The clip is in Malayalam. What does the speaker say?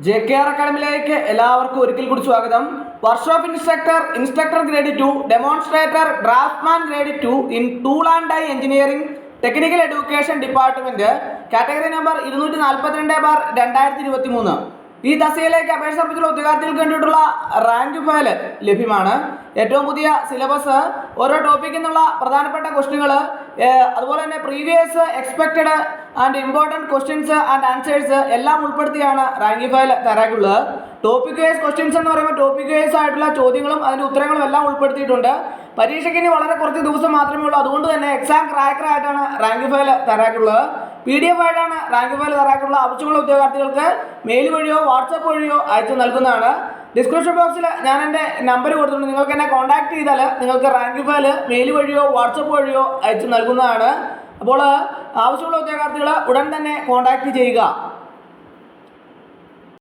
JKR അക്കാഡമിയിലേക്ക് എല്ലാവർക്കും ഒരിക്കൽ കൂടി സ്വാഗതം. Workshop instructor grade 2, demonstrator draftsman grade 2 in tool and die engineering technical education department category number 242/2023. ഈ തസ്തികയിലേക്ക് അപേക്ഷ സമർപ്പിച്ചുള്ള ഉദ്യോഗാർത്ഥികൾക്ക് വേണ്ടിയിട്ടുള്ള റാങ്ക് ഫയൽ ലഭ്യമാണ്. ഏറ്റവും പുതിയ സിലബസ്, ഓരോ ടോപ്പിക്കിൽ നിന്നുള്ള പ്രധാനപ്പെട്ട ക്വസ്റ്റ്യനുകൾ, അതുപോലെ തന്നെ previous expected and important questions and answers എല്ലാം ഉൾപ്പെടുത്തിയാണ് റാങ്ക് ഫയൽ തയ്യാറാക്കിയുള്ളത്. ടോപ്പിക് വൈസ് ക്വസ്റ്റ്യൻസ് എന്ന് പറയുമ്പോൾ ടോപ്പിക് വൈസ് ആയിട്ടുള്ള ചോദ്യങ്ങളും അതിൻ്റെ ഉത്തരങ്ങളും എല്ലാം ഉൾപ്പെടുത്തിയിട്ടുണ്ട്. പരീക്ഷയ്ക്ക് ഇനി വളരെ കുറച്ച് ദിവസം മാത്രമേ ഉള്ളൂ. അതുകൊണ്ട് തന്നെ എക്സാം ക്രാക്കറായിട്ടാണ് റാങ്ക് ഫയൽ തയ്യാറാക്കിയുള്ളത്. PDF ആയിട്ടാണ് റാങ്ക് ഫയൽ തയ്യാറാക്കിയിട്ടുള്ള. ആവശ്യമുള്ള ഉദ്യോഗാർത്ഥികൾക്ക് മെയിൽ വഴിയോ വാട്സപ്പ് വഴിയോ അയച്ചു നൽകുന്നതാണ്. ഡിസ്ക്രിപ്ഷൻ ബോക്സിൽ ഞാൻ എൻ്റെ നമ്പർ കൊടുത്തിട്ടുണ്ട്. നിങ്ങൾക്ക് എന്നെ കോൺടാക്ട് ചെയ്താൽ നിങ്ങൾക്ക് റാങ്ക് ഫയൽ മെയിൽ വഴിയോ വാട്സപ്പ് വഴിയോ അയച്ചു നൽകുന്നതാണ്. അപ്പോൾ ആവശ്യമുള്ള ഉദ്യോഗാർത്ഥികൾ ഉടൻ തന്നെ കോൺടാക്ട് ചെയ്യുക.